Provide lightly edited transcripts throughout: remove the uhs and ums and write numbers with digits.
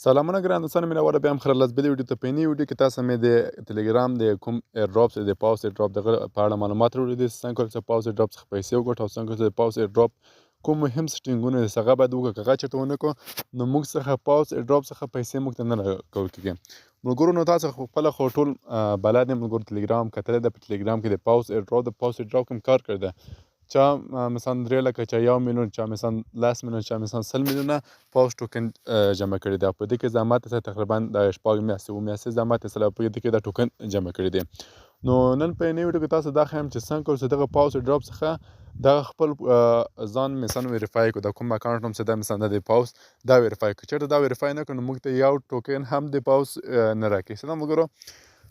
سلامونه ګران دوستان مینواره بیا هم خیر لاس بلې ویډیو ته په یوې ویډیو کې تاسو مې د ټلګرام د کوم ایرډراپ د پاوس ایرډراپ دغه په اړه معلومات راوړي دي څنګه کولی چې پاوس ایرډراپ څخه پیسې وګټو او څنګه چې د پاوس ایرډراپ کوم مهم سټینګونه دي هغه باید وکړو که هغه چېرته ونه کړو نو موږ څخه پاوس ایرډراپ څخه پیسې موږ ته نه راکول کېږي ملګرو نو تاسو خپله خو ټول بلد یې ملګرو ټلګرام کتلی ده په ټلګرام کې د پاوس ایرډراپ کوم کار کړی ده چا مثلا 3 لکه چا 1 میلیون چا مثلا 10 میلیون چا مثلا 100 میلیونه پاوس ټوکن جمع کړي دي او په دې کې زحمت یې تقریبا د شپږ میاشتې اوه میاشتې زحمت یې سره په دې کې دا ټوکن جمع کړي دي نو نن په یوې ویډیو کې تاسو دا ښیم چې څنګه کولی شو دغه پاوس ایرډراپ څخه دغه خپل ځان مثلا ویریفای کړو د کوم اکاونټ هم چې دا مثلا د پاوس دا ویریفای کړو چېرته دا ویریفای نه کړو نو موږ ته یو ټوکن هم د پاوس نه راکوي څه ده ملګرو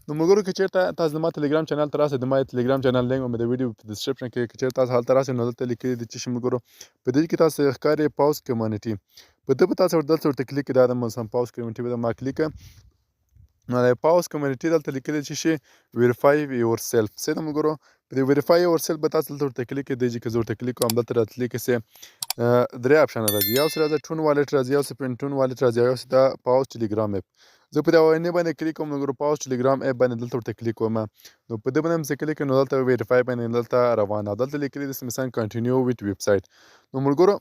نو ملګرو که چېرته تاسو زما ټلګرام چینل ته راسئ د ما ټلګرام چینل لینک مې د ویډیو په ډسکرپشن کې که چېرته تاسو هلته راسئ نو دلته لیکلي دي چې ملګرو په دې کې تاسو ښکاري پاوس کمیونټي په ده به تاسو دلته ورته کلیک کړئ دا د مثلا پاوس کمیونټي به ما کلیک نو د پاوس کمیونټي دلته لیکلي چې شي ویریفای یور سیلف څه ده ملګرو په دې ویریفای یور سیلف به تاسو دلته ورته کلیک کړئ چې که زه ورته کلیک کوم دلته راته لیکي چې درې اپشن راځي یو څه راځي ټون والټ راځي یو څه پنټون والټ راځي یو څه د پاوس ټلګرام اپ زه په دې اولنۍ باندې کلیک کوم ملګرو پاوس ټلګرام اپ باندې دلته ورته کلیک کوم نو په دې باندې هم چې کلیک نو دلته ویریفای باندې دلته روانه دلته لیکلي دي مثلا کنټینیو ویت ویب سایټ نو ملګرو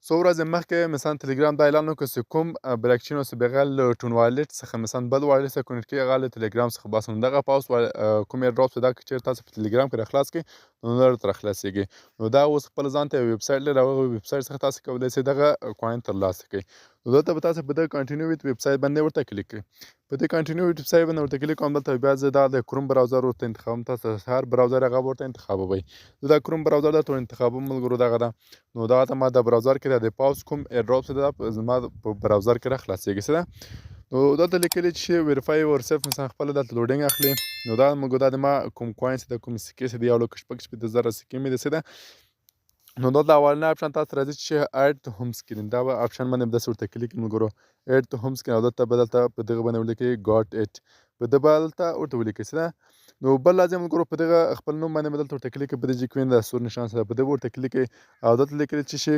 څو ورځې مخکې مثلا ټلګرام دا اعلان وکړ چې کوم بلاکچین اوس بغیر له ټون والټ څخه مثلا بل والټ څخه کنیکټ کېږي هغه له ټلګرام څخه باسم دغه پاوس کوم ایرډراپ چې دا که چېرته تاسو په ټلګرام کې راخلاص کړئ نو نه درته راخلاصېږي نو دا اوس خپل ځان ته یو ویب سایټ لري هغه ویب سایټ څخه تاسو کولی شئ دغه کوین ترلاسه کړئ نو دلته به تاسو په دغه کنټینیو ویت ویب سایټ باندې ورته کلیک کړئ په دې کنټینیو ویب سایټ باندې ورته کلیک کوم دلته بیا زه دا د کروم براوزر ورته انتخابوم تاسو هر براوزر هغه ورته انتخابوئ زه دا کروم براوزر درته انتخابوم ملګرو دغه ده نو دا ته ما د براوزر کې د پاوس کوم ایرډراپ څه ده زما په براوزر کې راخلاصېږي څه ده نو دلته لیکلي چې ویریفای یور سیلف مثلا خپله دلته لوډینګ اخلي نو دا ملګرو دا د ما کوم کوینس د کوم سکې چې دي 1,16,000 سکې مې دي څه ده نو دلته اولنی اپشن تاسو راځي چې اډ هوم سکرین دا به اپشن باندې داسې ورته کلیک ملګرو اډ ټو هوم سکرین او دلته به دلته په دغه باندې ولیکئ ګاټ اټ په ده به دلته ورته ولیکئ څه ده نو بل لازم ملګرو په دغه خپل نوم باندې به دلته ورته کلیک په دې چې کوین د سور نشان سره په ده به ورته کلیک او دلته لیکلي چې شي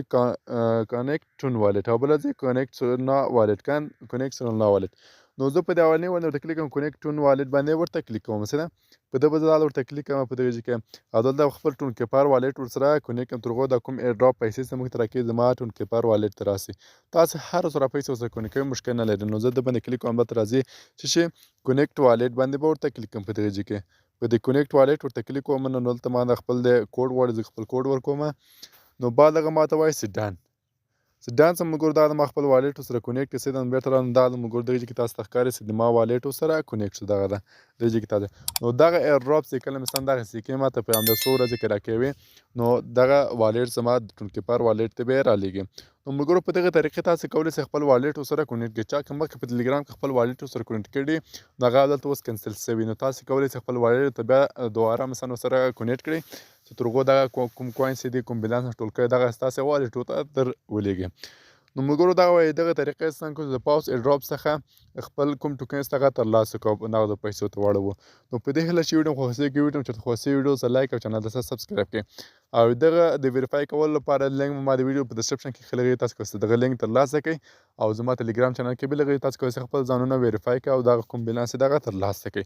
کانیکټ ټون والټ او بل راځي کانیکټ سورنا والټ کانیکټ سورنا والټ نو زه په دې اولنۍ باندې ورته کلیک کوم کانیکټ ټون والټ باندې ورته کلیک کوم څه ده په ده به زه ورته کلیک کوم په دغه ځای کې او دلته خپل ټون کیپر والټ ورسره کونیکټ کوم تر هغو دا کوم ایرډراپ پیسې چې موږ ته راکوي زما ټون کیپر والټ ته راسي تاسو هر سره پیسې ورسره کونیکټ کوئ مشکل نه لري نو زه د باندې کلیک کوم دلته راځي چې شي کونیکټ والټ باندې به ورته کلیک کوم په دغه ځای کې په دې کونیکټ والټ ورته کلیک کوم نو دلته ما د خپل د کوډ غواړي زه خپل کوډ ورکوم نو بعد هغه ماته وایي چې ډن ډان څه ملګرو دا د ما خپل والټ سره کونیکټ شي دا بېرته راغلم دا د ملګرو دغه ځای کې تاسو ته ښکاري چې د ما والټ سره کونیکټ شو دغه ده دغه ځای کې تاسو نو دغه ایرډراپ چې کله مثلا دغه سکې ماته په همدا څو ورځې کې راکوي نو دغه والټ زما د ټون کیپر والټ ته به یې رالیږي نو ملګرو په دغه طریقې تاسو کولی شئ خپل والټ سره کونیکټ کړئ چا که مخکې په ټلګرام کې خپل والټ سره کونیکټ کړي نو هغه دلته اوس کینسل شوي نو تاسو کولی شئ خپل والټ ته بیا دوباره مثلا ورسره کونیکټ کړئ چې تر هغو دغه کوم کوینس دي کوم بیلانس ټول کړی دغه ستاسې والټ ته در ولېږي نو ملګرو دغه طریقې څنګه کولی د پاوس ایرډراپ څخه خپل کوم ټوکنز هغه ترلاسه کړو په نغدو پیسو ته واړوو نو په دې هیله چې ویډیو مو خوښیږي ویډیو مو چېرته خوښیږي ویډیو سره لایک او چینل ته سبسکرایب کړئ او دغه د ویریفای کولو لپاره لینک ما د ویډیو په ډسکرپشن کې ایښی تاسو کولی شئ دغه لینک ترلاسه کړئ او زما ټلګرام چینل کې به لګوئ تاسو کولی شئ خپل ځانونه ویریفای کړئ او دغه کوم بیلانس دغه ترلاسه کړئ